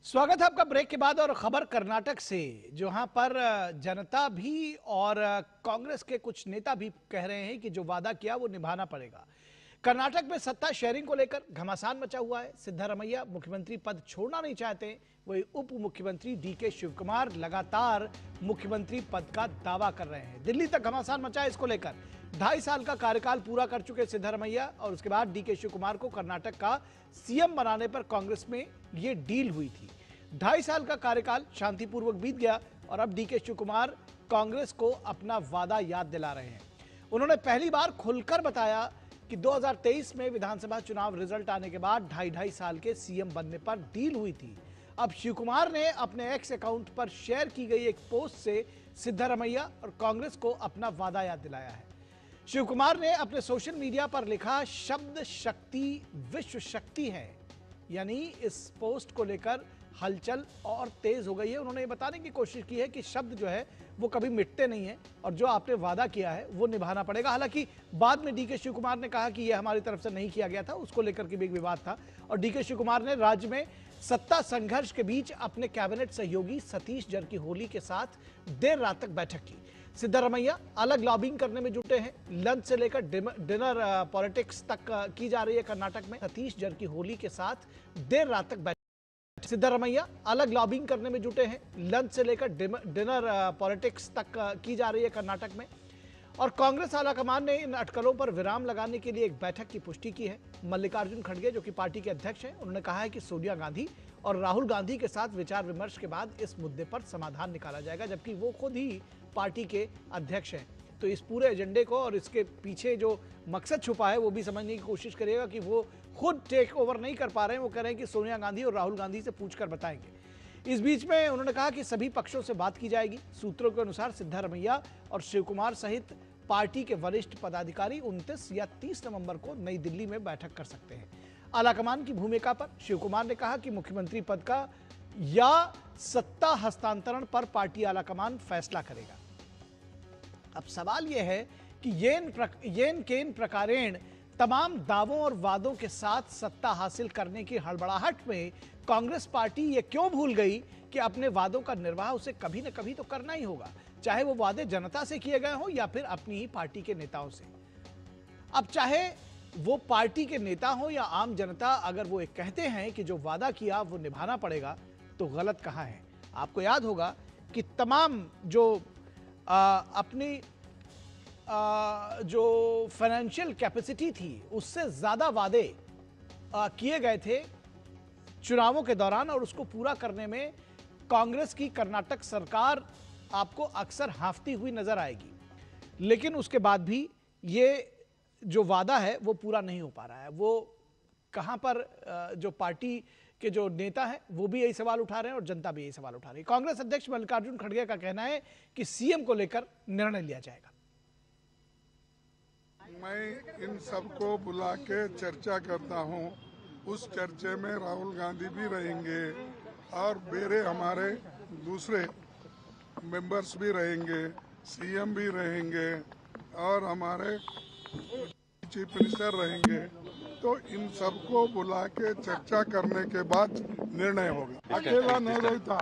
स्वागत है आपका ब्रेक के बाद। और खबर कर्नाटक से, जहां पर जनता भी और कांग्रेस के कुछ नेता भी कह रहे हैं कि जो वादा किया वो निभाना पड़ेगा। कर्नाटक में सत्ता शेयरिंग को लेकर घमासान मचा हुआ है। सिद्धारमैया मुख्यमंत्री पद छोड़ना नहीं चाहते, वही उप मुख्यमंत्री डीके शिवकुमार लगातार मुख्यमंत्री पद का दावा कर रहे हैं। दिल्ली तक घमासान मचा है इसको लेकर। 2.5 साल का कार्यकाल पूरा कर चुके सिद्धारमैया और उसके बाद डीके शिवकुमार को कर्नाटक का सीएम बनाने पर कांग्रेस में ये डील हुई थी। 2.5 साल का कार्यकाल शांतिपूर्वक बीत गया और अब डीके शिवकुमार कांग्रेस को अपना वादा याद दिला रहे हैं। उन्होंने पहली बार खुलकर बताया कि 2023 में विधानसभा चुनाव रिजल्ट आने के बाद 2.5 साल के सीएम बनने पर डील हुई थी। अब शिवकुमार ने अपने एक्स अकाउंट पर शेयर की गई एक पोस्ट से सिद्धारमैया और कांग्रेस को अपना वादा याद दिलाया है। शिवकुमार ने अपने सोशल मीडिया पर लिखा, शब्द शक्ति विश्व शक्ति है। यानी इस पोस्ट को लेकर हलचल और तेज हो गई है। उन्होंने ये बताने की कोशिश की है कि शब्द जो है वो कभी मिटते नहीं है और जो आपने वादा किया है वो निभाना पड़ेगा। हालांकि बाद में डीके शिवकुमार ने कहा कि यह हमारी तरफ से नहीं किया गया था, उसको लेकर के भी एक विवाद था। और डीके शिवकुमार ने राज्य में सत्ता संघर्ष के बीच अपने कैबिनेट सहयोगी सतीश जरकीहोली के साथ देर रात तक बैठक की। सिद्धारमैया अलग लॉबिंग करने में जुटे हैं। लंच से लेकर डिनर पॉलिटिक्स तक की जा रही है कर्नाटक में। सतीश जरकीहोली के साथ देर रात तक बैठक। सिद्धारमैया अलग लॉबिंग करने में जुटे हैं। लंच से लेकर डिनर पॉलिटिक्स तक की जा रही है कर्नाटक में। और कांग्रेस आलाकमान ने इन अटकलों पर विराम लगाने के लिए एक बैठक की पुष्टि की है। मल्लिकार्जुन खड़गे, जो कि पार्टी के अध्यक्ष हैं, उन्होंने कहा है कि सोनिया गांधी और राहुल गांधी के साथ विचार विमर्श के बाद इस मुद्दे पर समाधान निकाला जाएगा, जबकि वो खुद ही पार्टी के अध्यक्ष हैं। तो इस पूरे एजेंडे को और इसके पीछे जो मकसद छुपा है वो भी समझने की कोशिश करिएगा कि वो खुद टेक ओवर नहीं कर पा रहे हैं। वो कह रहे हैं कि सोनिया गांधी और राहुल गांधी से पूछकर बताएंगे। इस बीच में उन्होंने कहा कि सभी पक्षों से बात की जाएगी। सूत्रों के अनुसार सिद्धारमैया और शिवकुमार सहित पार्टी के वरिष्ठ पदाधिकारी 29 या 30 नवंबर को नई दिल्ली में बैठक कर सकते हैं। आलाकमान की भूमिका पर शिवकुमार ने कहा कि मुख्यमंत्री पद का या सत्ता हस्तांतरण पर पार्टी आलाकमान फैसला करेगा। अब सवाल यह है कि येन केन प्रकारेण तमाम दावों और वादों के साथ सत्ता हासिल करने की हड़बड़ाहट में कांग्रेस पार्टी ये क्यों भूल गई कि अपने वादों का निर्वाह उसे कभी न कभी तो करना ही होगा, चाहे वो वादे जनता से किए गए हों या फिर अपनी ही पार्टी के नेताओं से। अब चाहे वो पार्टी के नेता हो या आम जनता, अगर वो एक कहते हैं कि जो वादा किया वो निभाना पड़ेगा, तो गलत कहाँ है। आपको याद होगा कि तमाम जो अपनी जो फाइनेंशियल कैपेसिटी थी उससे ज्यादा वादे किए गए थे चुनावों के दौरान, और उसको पूरा करने में कांग्रेस की कर्नाटक सरकार आपको अक्सर हांफती हुई नजर आएगी। लेकिन उसके बाद भी ये जो वादा है वो पूरा नहीं हो पा रहा है। वो कहां पर जो पार्टी के जो नेता हैं वो भी यही सवाल उठा रहे हैं और जनता भी यही सवाल उठा रही है। कांग्रेस अध्यक्ष मल्लिकार्जुन खड़गे का कहना है कि सीएम को लेकर निर्णय लिया जाएगा। मैं इन सबको बुला के चर्चा करता हूं। उस चर्चे में राहुल गांधी भी रहेंगे और मेरे हमारे दूसरे मेंबर्स भी रहेंगे, सीएम भी रहेंगे और हमारे चीफ मिनिस्टर रहेंगे। तो इन सबको बुला के चर्चा करने के बाद निर्णय होगा। अकेला नहीं रहता,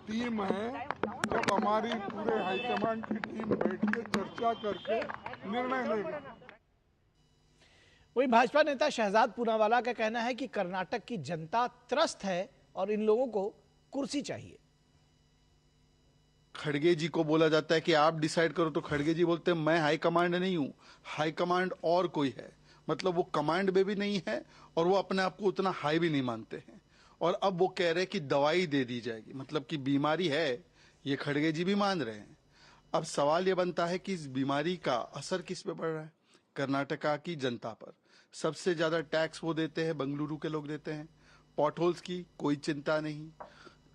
टीम है। जब हमारी पूरे हाईकमांड की टीम बैठ के चर्चा करके निर्णय लेगा। वही भाजपा नेता शहजाद पूनावाला का कहना है कि कर्नाटक की जनता त्रस्त है और इन लोगों को कुर्सी चाहिए। खड़गे जी को बोला जाता है कि आप डिसाइड करो, तो खड़गे जी बोलते हैं मैं हाई कमांड नहीं हूं, हाई कमांड और कोई है। मतलब वो कमांड में भी नहीं है और वो अपने आप को उतना हाई भी नहीं मानते हैं। और अब वो कह रहे हैं कि दवाई दे दी जाएगी, मतलब कि बीमारी है, ये खड़गे जी भी मान रहे हैं। अब सवाल ये बनता है कि इस बीमारी का असर किस पे पड़ रहा है? कर्नाटका की जनता पर। सबसे ज्यादा टैक्स वो देते हैं, बेंगलुरु के लोग देते हैं। पॉटहोल्स की कोई चिंता नहीं,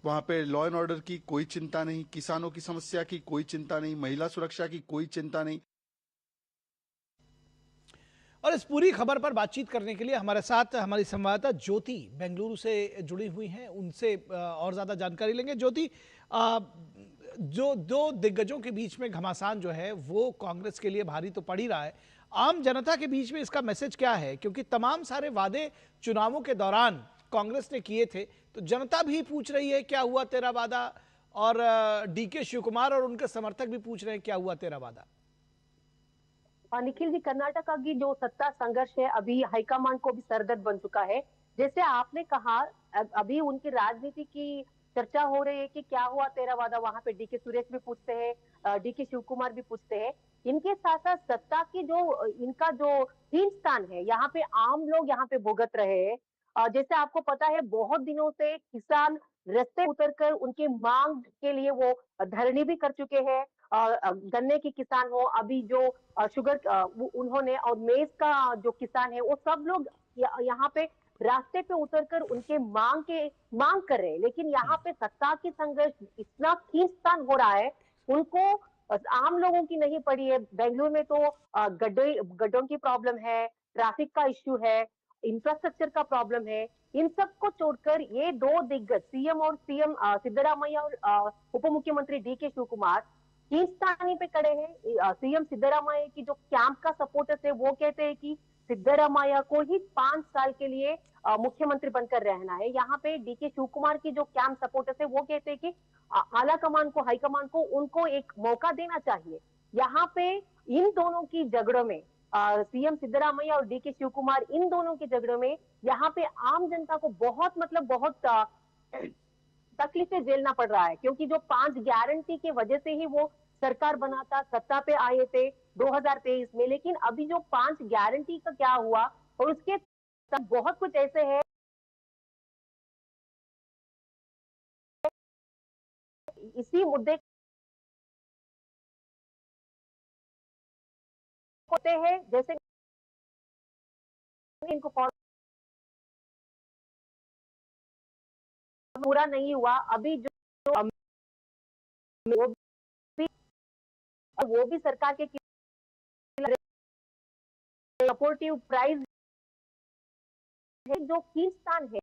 वहां पे लॉ एंड ऑर्डर की कोई चिंता नहीं, किसानों की समस्या की कोई चिंता नहीं, महिला सुरक्षा की कोई चिंता नहीं। और इस पूरी खबर पर बातचीत करने के लिए हमारे साथ हमारी संवाददाता ज्योति बेंगलुरु से जुड़ी हुई हैं। उनसे और ज्यादा जानकारी लेंगे। ज्योति, जो दो दिग्गजों के बीच में घमासान जो है वो कांग्रेस के लिए भारी तो पड़ ही रहा है, आम जनता के बीच में इसका मैसेज क्या है? क्योंकि तमाम सारे वादे चुनावों के दौरान कांग्रेस ने किए थे, तो जनता भी पूछ रही है क्या हुआ तेरा वादा, और डीके शिव कुमार और उनके समर्थक भी पूछ रहे हैं क्या हुआ तेरा वादा। निखिल जी, कर्नाटका की जो सत्ता संघर्ष है अभी हाईकमान को भी सरदर्द बन चुका है। जैसे आपने कहा, अभी उनकी राजनीति की चर्चा हो रही है कि क्या हुआ तेरा वादा, वहां पे डीके सुरेश भी पूछते हैं, डीके शिव कुमार भी पूछते हैं। इनके साथ साथ सत्ता की जो इनका जो हीन स्थान है, यहाँ पे आम लोग यहाँ पे भुगत रहे हैं। जैसे आपको पता है, बहुत दिनों से किसान रास्ते उतरकर उनकी मांग के लिए वो धरनी भी कर चुके हैं। गन्ने की किसान हो, अभी जो शुगर उन्होंने, और मेज का जो किसान है, वो सब लोग यहाँ पे रास्ते पे उतरकर उनके मांग कर रहे हैं। लेकिन यहाँ पे सत्ता की संघर्ष इतना खींचतान हो रहा है, उनको आम लोगों की नहीं पड़ी है। बेंगलुरु में तो गड्ढों की प्रॉब्लम है, ट्रैफिक का इश्यू है, इंफ्रास्ट्रक्चर का प्रॉब्लम है। इन सबको छोड़कर ये दो दिग्गज सीएम और सीएम सिद्धरामैया और उप मुख्यमंत्री डीके शिव कुमार खींचतानी पे खड़े हैं। सीएम सिद्धरामैया की जो कैंप का सपोर्टर्स है, वो कहते हैं कि सिद्धरामैया को ही 5 साल के लिए मुख्यमंत्री बनकर रहना है। यहाँ पे डीके शिव कुमार की जो कैंप सपोर्टर्स है, वो कहते हैं कि आला कमान को, हाईकमान को उनको एक मौका देना चाहिए। यहाँ पे इन दोनों की झगड़ों में, सीएम सिद्धरामैया और डीके शिव कुमार, इन दोनों के झगड़ों में यहाँ पे आम जनता को बहुत तकलीफें झेलना पड़ रहा है। क्योंकि जो 5 गारंटी की वजह से ही वो सरकार बना था, सत्ता पे आए थे 2023 में। लेकिन अभी जो 5 गारंटी का क्या हुआ, और उसके बहुत कुछ ऐसे है, इसी मुद्दे होते हैं। जैसे इनको पूरा नहीं हुआ, अभी जो वो भी सरकार के सपोर्टिव प्राइस है, जो खींचतान है।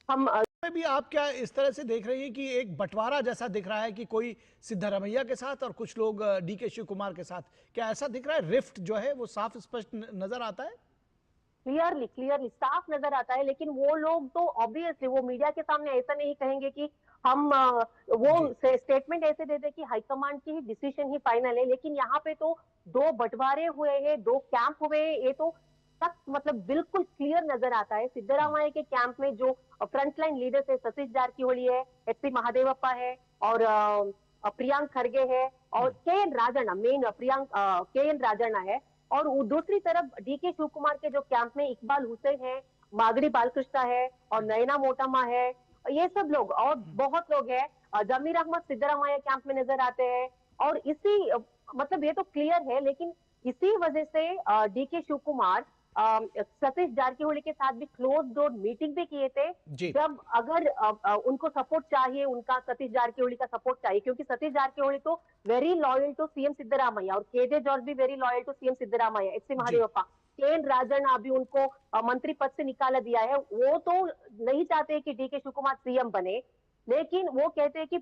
हम में भी आप क्या इस तरह से देख रही हैं कि एक बंटवारा जैसा दिख रहा है कि कोई सिद्धरामैया के साथ और कुछ लोग डीके शिव कुमार के साथ, क्या ऐसा दिख रहा है? रिफ्ट जो है वो साफ स्पष्ट नजर आता है। क्लियरली साफ नजर आता है। लेकिन वो लोग तो ऑब्वियसली वो मीडिया के सामने ऐसा नहीं कहेंगे कि हम वो स्टेटमेंट ऐसे देते कि हाईकमांड की ही डिसीजन ही फाइनल है। लेकिन यहाँ पे तो 2 बंटवारे हुए हैं, 2 कैंप हुए हैं, ये तो तक मतलब बिल्कुल क्लियर नजर आता है। सिद्धरामैया के कैंप में जो फ्रंटलाइन लीडर्स है, सतीश जारकिहोली है, एचपी महादेवप्पा है, और प्रियांक खड़गे है, और K N. Rajanna, main Priyank K N. Rajanna है। और दूसरी तरफ डीके शिव कुमार के जो कैंप में इकबाल हुसैन है, मागड़ी बालकृष्णा है, और नयना मोटामा है, ये सब लोग और बहुत लोग हैं। जमीर अहमद सिद्धरामैया कैंप में नजर आते हैं। और इसी मतलब ये तो क्लियर है। लेकिन इसी वजह से डीके शिव कुमार सतीश जारकिहोली के साथ भी क्लोज डोर मीटिंग भी किए थे। जब अगर उनको सपोर्ट चाहिए, उनका सतीश जारकिहोली का सपोर्ट चाहिए, क्योंकि सतीश जारकिहोली तो very loyal to CM Siddaramaiah, और केजे जॉर्ज भी very loyal to CM Siddaramaiah, HC Mahadevappa, K N. Rajanna अभी उनको मंत्री पद से निकाला दिया है। वो तो नहीं चाहते कि डीके शिव कुमार सीएम बने, लेकिन वो कहते हैं कि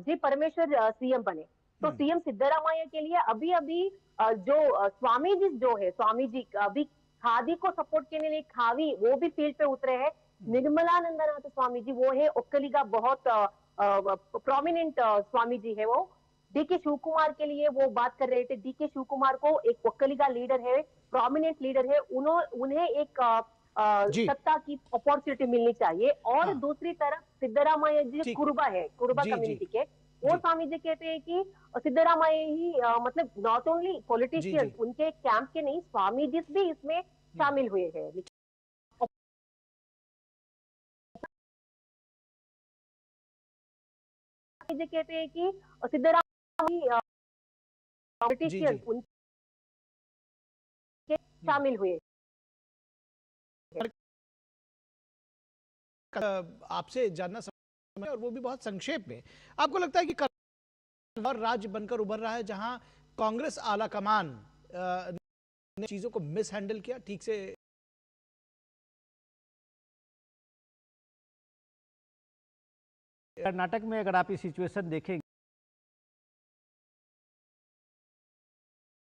जी परमेश्वर सीएम बने। तो सीएम सिद्धरामैया के लिए अभी अभी जो स्वामी जी जो है, स्वामी जी अभी खादी को सपोर्ट करने लिए खावी वो भी फील्ड पे उतरे हैं। निर्मलानंदनाथ स्वामी जी वो है ओक्कलिगा, बहुत प्रोमिनेंट स्वामी जी है वो। डीके शिव कुमार के लिए वो बात कर रहे थे। डीके शिव कुमार को एक ओक्कलिगा लीडर है, प्रोमिनेंट लीडर है, उन्हें एक सत्ता की अपॉर्चुनिटी मिलनी चाहिए। और दूसरी तरफ सिद्धरामैया जी कुरुबा है, कुरुबा कम्युनिटी के, वो स्वामी जी कहते हैं कि सिद्धरामैया ही मतलब नॉट ओनली पॉलिटिशियंस उनके कैंप के नहीं, स्वामी जी भी इसमें शामिल हुए हैं। जी कहते हैं कि सिद्धरामैया पॉलिटिशियंस उनके शामिल हुए। आपसे जानना समय, और वो भी बहुत संक्षेप में, आपको लगता है कि और राज्य बनकर उभर रहा है जहां कांग्रेस आला कमान ने चीजों को मिस हैंडल किया ठीक से? कर्नाटक में अगर आप ये सिचुएशन देखेंगे,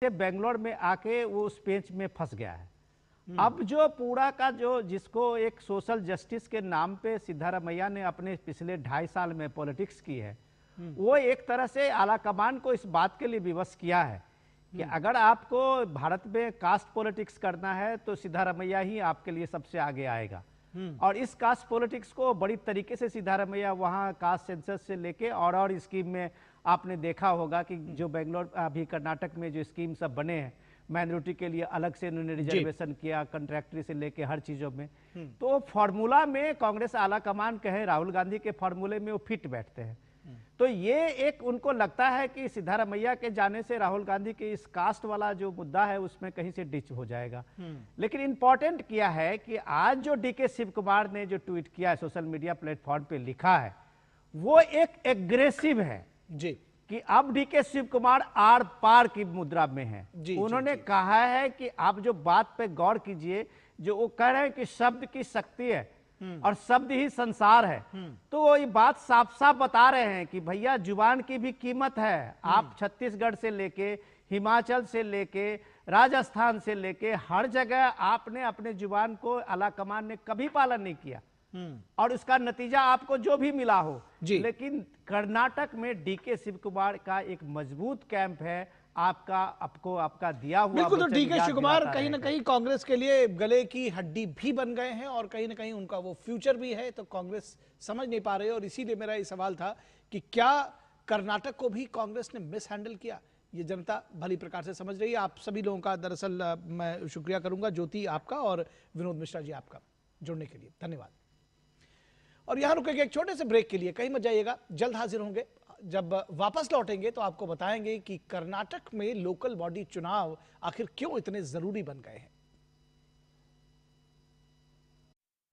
बेंगलोर में आके वो उस पेंच में फंस गया है। अब जो पूरा का जो जिसको एक सोशल जस्टिस के नाम पे सिद्धारमैया ने अपने पिछले 2.5 साल में पॉलिटिक्स की है, वो एक तरह से आलाकमान को इस बात के लिए विवश किया है कि अगर आपको भारत में कास्ट पॉलिटिक्स करना है तो सिद्धारमैया ही आपके लिए सबसे आगे आएगा। और इस कास्ट पॉलिटिक्स को बड़ी तरीके से सिद्धारमैया वहाँ कास्ट सेंसस से लेके और स्कीम में आपने देखा होगा कि जो बेंगलोर अभी कर्नाटक में जो स्कीम सब बने हैं, माइनॉरिटी के लिए अलग से उन्होंने रिजर्वेशन किया, कंट्रैक्टरी से लेके हर चीजों में, तो फॉर्मूला में कांग्रेस आला कमान कहे राहुल गांधी के फॉर्मूले में वो फिट बैठते हैं। तो ये एक उनको लगता है कि सिद्धारमैया के जाने से राहुल गांधी के इस कास्ट वाला जो मुद्दा है उसमें कहीं से डिच हो जाएगा। लेकिन इंपॉर्टेंट किया है कि आज जो डीके शिव कुमार ने जो ट्वीट किया है, सोशल मीडिया प्लेटफॉर्म पे लिखा है, वो एक एग्रेसिव है जी कि अब डीके शिव कुमार आर पार की मुद्रा में है। उन्होंने कहा है कि आप जो बात पे गौर कीजिए, जो वो कह रहे हैं कि शब्द की शक्ति है और शब्द ही संसार है, तो वो ये बात साफ साफ बता रहे हैं कि भैया जुबान की भी कीमत है। आप छत्तीसगढ़ से लेके हिमाचल से लेके राजस्थान से लेके हर जगह आपने अपने जुबान को आलाकमान ने कभी पालन नहीं किया और उसका नतीजा आपको जो भी मिला हो। लेकिन कर्नाटक में डीके शिव कुमार का एक मजबूत कैंप है, आपका दिया हुआ। बिल्कुल, तो डीके शिव कुमार कहीं ना कहीं कांग्रेस के लिए गले की हड्डी भी बन गए हैं और कहीं ना कहीं उनका वो फ्यूचर भी है, तो कांग्रेस समझ नहीं पा रही है। और इसीलिए मेरा ये सवाल था कि क्या कर्नाटक को भी कांग्रेस ने मिस हैंडल किया? ये जनता भली प्रकार से समझ रही है। आप सभी लोगों का दरअसल मैं शुक्रिया करूंगा, ज्योति आपका और विनोद मिश्रा जी आपका जुड़ने के लिए धन्यवाद। और यहां रुकेंगे एक छोटे से ब्रेक के लिए, कहीं मत जाइएगा, जल्द हाजिर होंगे। जब वापस लौटेंगे तो आपको बताएंगे कि कर्नाटक में लोकल बॉडी चुनाव आखिर क्यों इतने जरूरी बन गए हैं।